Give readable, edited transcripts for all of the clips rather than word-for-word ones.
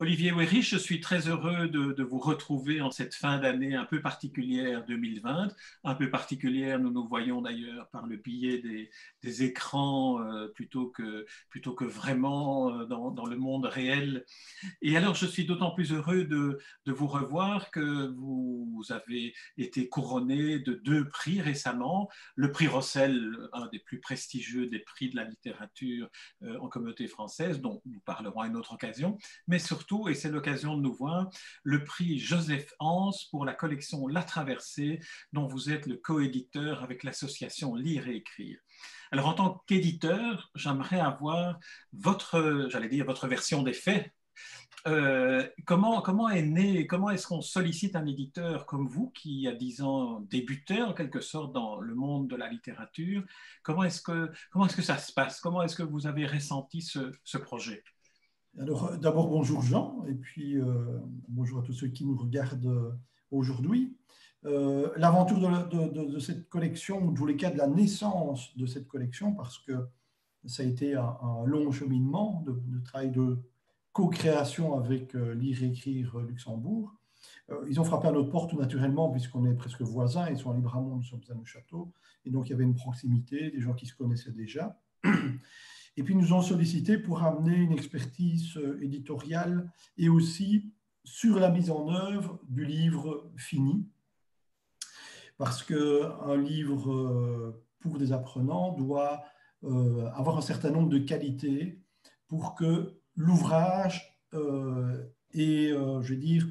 Olivier Weyrich, je suis très heureux de vous retrouver en cette fin d'année un peu particulière 2020, un peu particulière, nous nous voyons d'ailleurs par le biais des écrans plutôt que vraiment dans le monde réel. Et alors, je suis d'autant plus heureux de vous revoir que vous avez été couronné de deux prix récemment. Le prix Rossel, un des plus prestigieux des prix de la littérature en communauté française, dont nous parlerons à une autre occasion, mais surtout, et c'est l'occasion de nous voir, le prix Joseph Hans pour la collection La Traversée, dont vous êtes le coéditeur avec l'association Lire et Écrire. Alors, en tant qu'éditeur, j'aimerais avoir votre version des faits. Comment est né, comment est-ce qu'on sollicite un éditeur comme vous qui, il y a 10 ans, débutait en quelque sorte dans le monde de la littérature? Comment est-ce que ça se passe? Comment est-ce que vous avez ressenti ce projet? Alors, d'abord, bonjour Jean, et puis bonjour à tous ceux qui nous regardent aujourd'hui. L'aventure de cette collection, ou de tous les cas de la naissance de cette collection, parce que ça a été un long cheminement de travail de co-création avec Lire et Écrire Luxembourg. Ils ont frappé à notre porte tout naturellement, puisqu'on est presque voisins, ils sont à Libramont, nous sommes à Neuchâtel, et donc il y avait une proximité, des gens qui se connaissaient déjà. Et puis, ils nous ont sollicité pour amener une expertise éditoriale et aussi sur la mise en œuvre du livre fini. Parce qu'un livre pour des apprenants doit avoir un certain nombre de qualités pour que l'ouvrage ait, je veux dire,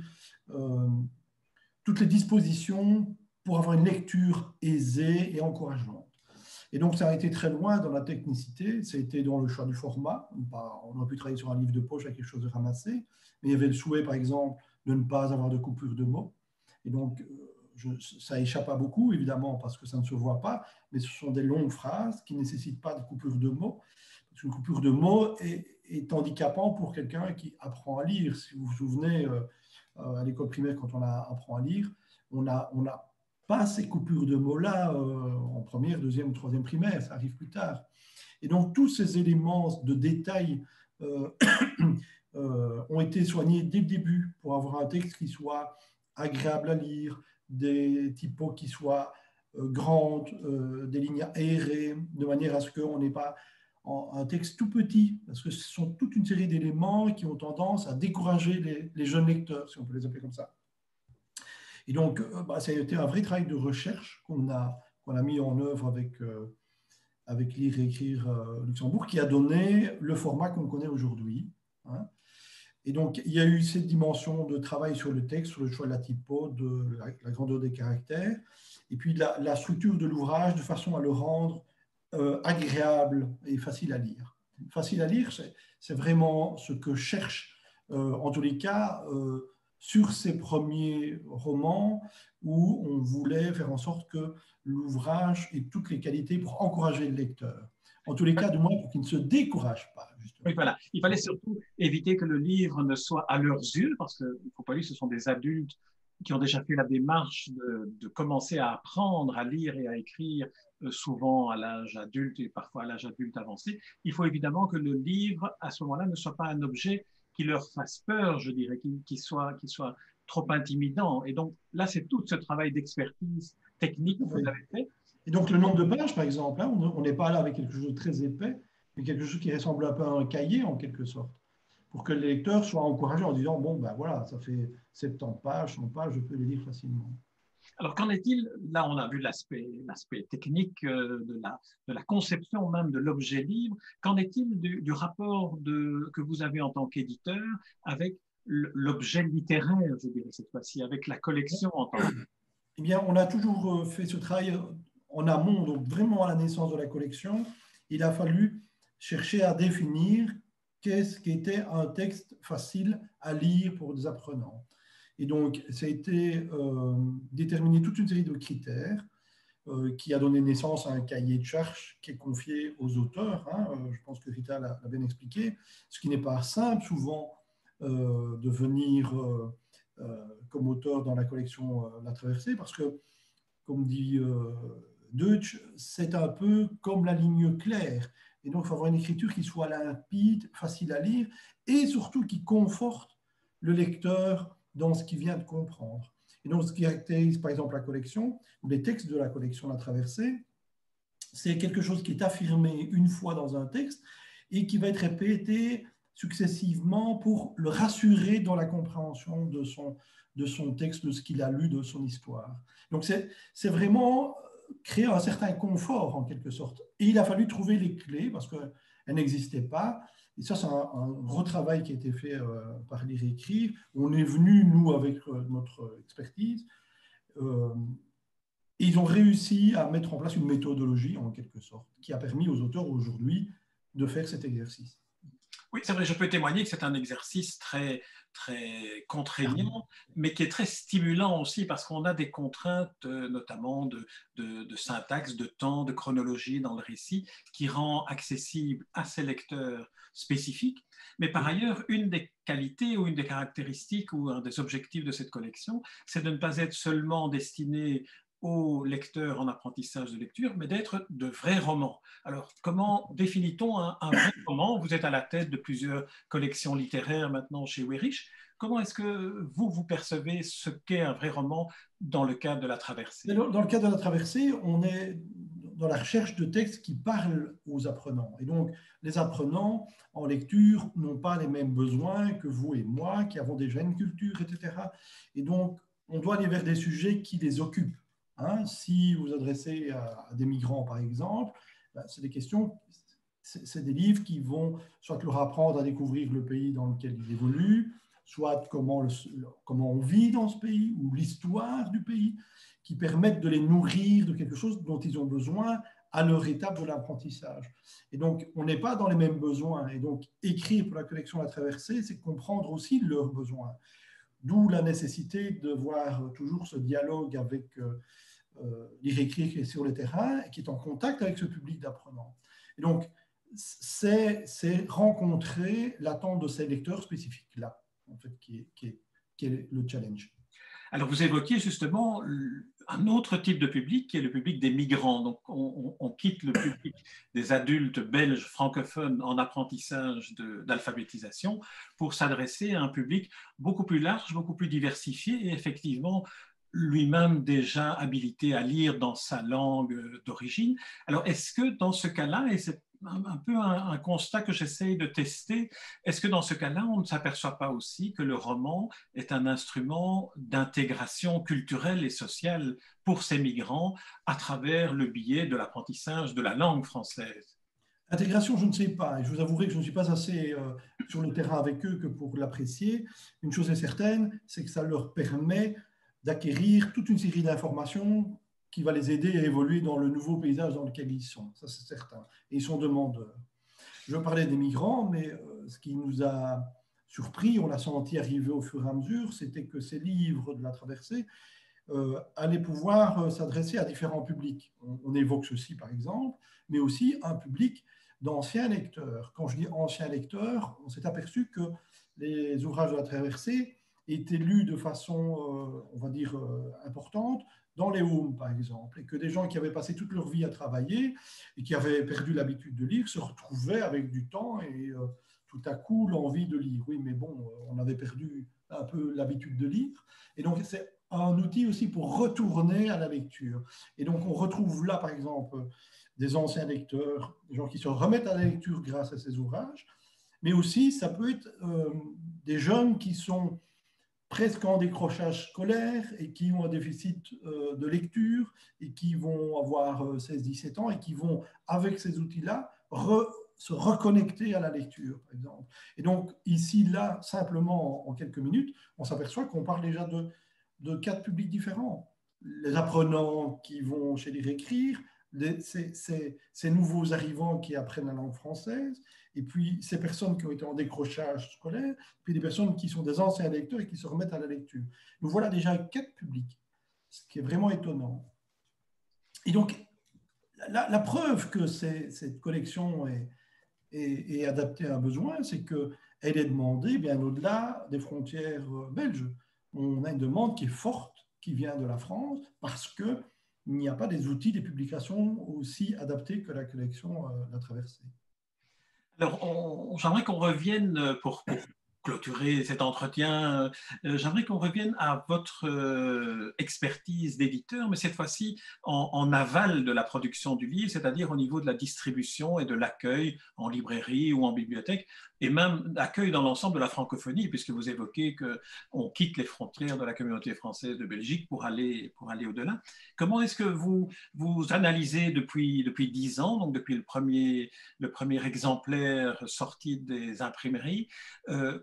toutes les dispositions pour avoir une lecture aisée et encourageante. Et donc, ça a été très loin dans la technicité, ça a été dans le choix du format. On aurait pu travailler sur un livre de poche avec quelque chose de ramassé, mais il y avait le souhait, par exemple, de ne pas avoir de coupure de mots. Et donc, ça échappe à beaucoup, évidemment, parce que ça ne se voit pas, mais ce sont des longues phrases qui ne nécessitent pas de coupure de mots. Parce qu'une coupure de mots est handicapant pour quelqu'un qui apprend à lire. Si vous vous souvenez, à l'école primaire, quand on apprend à lire, on a pas ces coupures de mots-là en première, deuxième ou troisième primaire, ça arrive plus tard. Et donc, tous ces éléments de détail ont été soignés dès le début pour avoir un texte qui soit agréable à lire, des typos qui soient grandes, des lignes aérées, de manière à ce qu'on n'ait pas un texte tout petit, parce que ce sont toute une série d'éléments qui ont tendance à décourager les jeunes lecteurs, si on peut les appeler comme ça. Et donc, ça a été un vrai travail de recherche qu'on a mis en œuvre avec Lire et Écrire Luxembourg, qui a donné le format qu'on connaît aujourd'hui. Hein. Et donc, il y a eu cette dimension de travail sur le texte, sur le choix de la typo, de la grandeur des caractères, et puis de la structure de l'ouvrage, de façon à le rendre agréable et facile à lire. Facile à lire, c'est vraiment ce que cherche, en tous les cas, sur ces premiers romans où on voulait faire en sorte que l'ouvrage ait toutes les qualités pour encourager le lecteur. En tous les cas, du moins, pour qu'il ne se décourage pas, justement. Oui, voilà. Il fallait surtout éviter que le livre ne soit à leurs yeux, parce qu'il ne faut pas oublier que ce sont des adultes qui ont déjà fait la démarche de commencer à apprendre à lire et à écrire, souvent à l'âge adulte et parfois à l'âge adulte avancé. Il faut évidemment que le livre, à ce moment-là, ne soit pas un objet qui leur fasse peur, je dirais, qui soit trop intimidant. Et donc, là, c'est tout ce travail d'expertise technique que vous avez fait. Et donc, le nombre de pages, par exemple, hein, on n'est pas là avec quelque chose de très épais, mais quelque chose qui ressemble un peu à un cahier, en quelque sorte, pour que le lecteur soit encouragé en disant, bon, ben voilà, ça fait 70 pages, 100 pages, je peux les lire facilement. Alors, qu'en est-il? Là, on a vu l'aspect technique de la conception même de l'objet livre. Qu'en est-il du rapport que vous avez en tant qu'éditeur avec l'objet littéraire, je dirais cette fois-ci, avec la collection en tant que... Eh bien, on a toujours fait ce travail en amont, donc vraiment à la naissance de la collection. Il a fallu chercher à définir qu'est-ce qu'était un texte facile à lire pour des apprenants. Et donc, ça a été déterminé toute une série de critères qui a donné naissance à un cahier de charges qui est confié aux auteurs. Hein, je pense que Rita l'a bien expliqué, ce qui n'est pas simple souvent de venir comme auteur dans la collection La Traversée, parce que, comme dit Deutsch, c'est un peu comme la ligne claire. Et donc, il faut avoir une écriture qui soit limpide, facile à lire, et surtout qui conforte le lecteur dans ce qu'il vient de comprendre. Et donc, ce qui caractérise, par exemple, la collection, ou les textes de la collection La Traversée, c'est quelque chose qui est affirmé une fois dans un texte et qui va être répété successivement pour le rassurer dans la compréhension de son texte, de ce qu'il a lu, de son histoire. Donc, c'est vraiment créer un certain confort, en quelque sorte. Et il a fallu trouver les clés, parce qu'elles n'existaient pas. Et ça, c'est un gros travail qui a été fait par Lire et Écrire. On est venu, nous, avec notre expertise, et ils ont réussi à mettre en place une méthodologie, en quelque sorte, qui a permis aux auteurs aujourd'hui de faire cet exercice. Oui, c'est vrai, je peux témoigner que c'est un exercice très, très contraignant, mais qui est très stimulant aussi parce qu'on a des contraintes, notamment de syntaxe, de temps, de chronologie dans le récit, qui rend accessible à ces lecteurs spécifiques. Mais par ailleurs, une des qualités ou une des caractéristiques ou un des objectifs de cette collection, c'est de ne pas être seulement destiné aux lecteurs en apprentissage de lecture, mais d'être de vrais romans. Alors, comment définit-on un vrai roman? Vous êtes à la tête de plusieurs collections littéraires maintenant chez Weyrich. Comment est-ce que vous percevez ce qu'est un vrai roman dans le cadre de La Traversée? Dans le cadre de La Traversée, on est dans la recherche de textes qui parlent aux apprenants. Et donc, les apprenants en lecture n'ont pas les mêmes besoins que vous et moi, qui avons déjà une culture, etc. Et donc, on doit aller vers des sujets qui les occupent. Hein, si vous vous adressez à des migrants, par exemple, ben, c'est des questions, c'est des livres qui vont soit leur apprendre à découvrir le pays dans lequel ils évoluent, soit comment on vit dans ce pays, ou l'histoire du pays, qui permettent de les nourrir de quelque chose dont ils ont besoin à leur étape de l'apprentissage. Et donc, on n'est pas dans les mêmes besoins. Et donc, écrire pour la collection La Traversée, c'est comprendre aussi leurs besoins. D'où la nécessité de voir toujours ce dialogue avec Lire et Écrire qui est sur le terrain et qui est en contact avec ce public d'apprenants. Et donc, c'est rencontrer l'attente de ces lecteurs spécifiques-là, en fait, qui est le challenge. Alors, vous évoquiez justement un autre type de public qui est le public des migrants. Donc, on quitte le public des adultes belges francophones en apprentissage d'alphabétisation pour s'adresser à un public beaucoup plus large, beaucoup plus diversifié et effectivement lui-même déjà habilité à lire dans sa langue d'origine. Alors, est-ce que dans ce cas-là, et c'est un peu un constat que j'essaye de tester, est-ce que dans ce cas-là, on ne s'aperçoit pas aussi que le roman est un instrument d'intégration culturelle et sociale pour ces migrants à travers le biais de l'apprentissage de la langue française? Intégration, je ne sais pas. Et je vous avouerai que je ne suis pas assez sur le terrain avec eux que pour l'apprécier. Une chose est certaine, c'est que ça leur permet d'acquérir toute une série d'informations qui va les aider à évoluer dans le nouveau paysage dans lequel ils sont. Ça, c'est certain. Et ils sont demandeurs. Je parlais des migrants, mais ce qui nous a surpris, on l'a senti arriver au fur et à mesure, c'était que ces livres de La Traversée allaient pouvoir s'adresser à différents publics. On évoque ceci, par exemple, mais aussi un public d'anciens lecteurs. Quand je dis anciens lecteurs, on s'est aperçu que les ouvrages de La Traversée étaient lus de façon, on va dire, importante dans les homes, par exemple, et que des gens qui avaient passé toute leur vie à travailler et qui avaient perdu l'habitude de lire se retrouvaient avec du temps et tout à coup l'envie de lire. Oui, mais bon, on avait perdu un peu l'habitude de lire. Et donc, c'est un outil aussi pour retourner à la lecture. Et donc, on retrouve là, par exemple, des anciens lecteurs, des gens qui se remettent à la lecture grâce à ces ouvrages, mais aussi, ça peut être des jeunes qui sont presque en décrochage scolaire et qui ont un déficit de lecture et qui vont avoir 16-17 ans et qui vont, avec ces outils-là, se reconnecter à la lecture, par exemple. Et donc, ici, là, simplement, en quelques minutes, on s'aperçoit qu'on parle déjà de quatre publics différents. Les apprenants qui vont chez Lire et Écrire, ces nouveaux arrivants qui apprennent la langue française, et puis ces personnes qui ont été en décrochage scolaire, puis des personnes qui sont des anciens lecteurs et qui se remettent à la lecture. Nous voilà déjà quatre publics, ce qui est vraiment étonnant. Et donc, la preuve que cette collection est adaptée à un besoin, c'est qu'elle est demandée bien au-delà des frontières belges. On a une demande qui est forte, qui vient de la France, parce qu'il n'y a pas des outils, des publications aussi adaptées que la collection La Traversée. Alors, j'aimerais qu'on revienne pour clôturer cet entretien, j'aimerais qu'on revienne à votre expertise d'éditeur, mais cette fois-ci en aval de la production du livre, c'est-à-dire au niveau de la distribution et de l'accueil en librairie ou en bibliothèque, et même l'accueil dans l'ensemble de la francophonie, puisque vous évoquez qu'on quitte les frontières de la communauté française de Belgique pour aller au-delà. Comment est-ce que vous analysez depuis 10 ans, donc depuis le premier exemplaire sorti des imprimeries,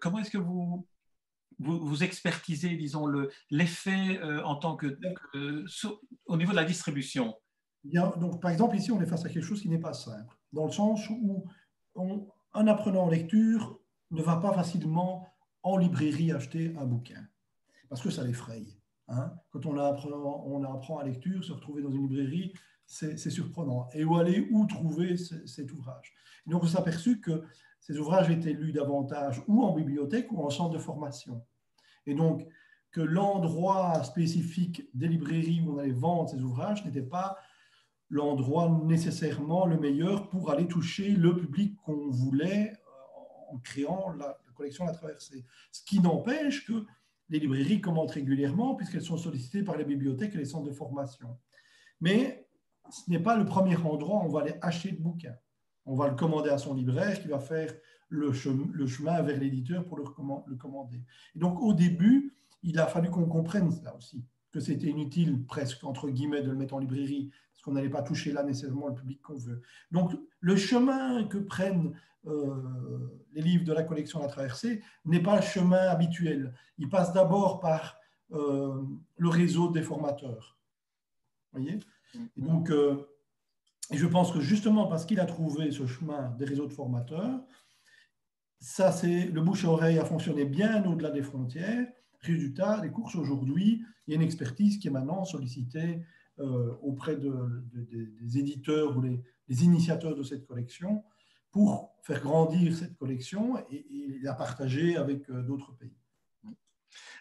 comment est-ce que vous expertisez, disons, l'effet en tant au niveau de la distribution? Bien, donc, par exemple, ici, on est face à quelque chose qui n'est pas simple, dans le sens où un apprenant en lecture ne va pas facilement en librairie acheter un bouquin, parce que ça l'effraie. Hein. Quand on apprend à lecture, se retrouver dans une librairie, c'est surprenant. Et où trouver cet ouvrage? Et donc, on s'est aperçu que ces ouvrages étaient lus davantage ou en bibliothèque ou en centre de formation. Et donc, que l'endroit spécifique des librairies où on allait vendre ces ouvrages n'était pas l'endroit nécessairement le meilleur pour aller toucher le public qu'on voulait en créant la collection La Traversée. Ce qui n'empêche que les librairies commentent régulièrement puisqu'elles sont sollicitées par les bibliothèques et les centres de formation. Mais ce n'est pas le premier endroit où on va aller acheter de bouquins. On va le commander à son libraire qui va faire le chemin vers l'éditeur pour le commander. Et donc, au début, il a fallu qu'on comprenne cela aussi, que c'était inutile, presque, entre guillemets, de le mettre en librairie, parce qu'on n'allait pas toucher là nécessairement le public qu'on veut. Donc, le chemin que prennent les livres de la collection La Traversée n'est pas un chemin habituel. Il passe d'abord par le réseau des formateurs. Vous voyez ? Et donc, et je pense que justement parce qu'il a trouvé ce chemin des réseaux de formateurs, ça, le bouche à oreille a fonctionné bien au-delà des frontières. Résultat, les courses aujourd'hui, il y a une expertise qui est maintenant sollicitée auprès des éditeurs ou les initiateurs de cette collection pour faire grandir cette collection et la partager avec d'autres pays.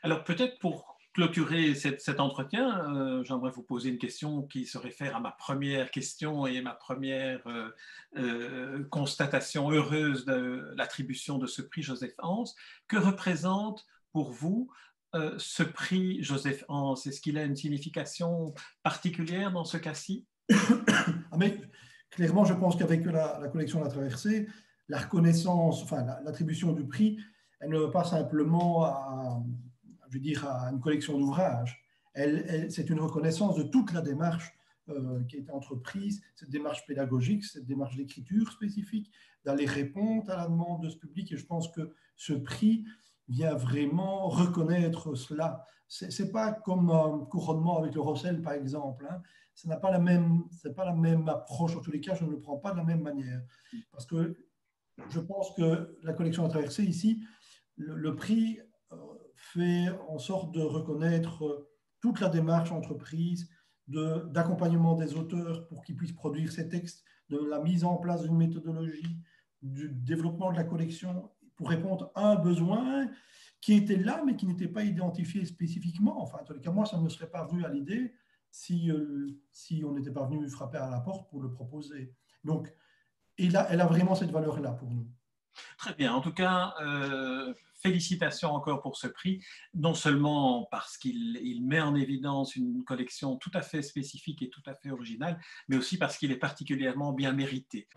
Alors peut-être pour clôturer cet entretien, j'aimerais vous poser une question qui se réfère à ma première question et ma première constatation heureuse de l'attribution de ce prix Joseph Hans. Que représente pour vous ce prix Joseph Hans? Est-ce qu'il a une signification particulière dans ce cas-ci? Mais clairement, je pense qu'avec la collection La Traversée, la reconnaissance, enfin l'attribution du prix, elle ne va pas simplement à une collection d'ouvrages. C'est une reconnaissance de toute la démarche qui a été entreprise, cette démarche pédagogique, cette démarche d'écriture spécifique, d'aller répondre à la demande de ce public. Et je pense que ce prix vient vraiment reconnaître cela. Ce n'est pas comme un couronnement avec le Rossel, par exemple. Hein. Ce n'est pas la même approche. En tous les cas, je ne le prends pas de la même manière. Parce que je pense que la collection à traverser ici, le prix fait en sorte de reconnaître toute la démarche entreprise d'accompagnement des auteurs pour qu'ils puissent produire ces textes, de la mise en place d'une méthodologie, du développement de la collection pour répondre à un besoin qui était là, mais qui n'était pas identifié spécifiquement. Enfin, en tout cas, moi, ça ne me serait pas venu à l'idée si on n'était pas venu frapper à la porte pour le proposer. Donc, elle a vraiment cette valeur-là pour nous. Très bien. En tout cas, félicitations encore pour ce prix, non seulement parce qu'il met en évidence une collection tout à fait spécifique et tout à fait originale, mais aussi parce qu'il est particulièrement bien mérité.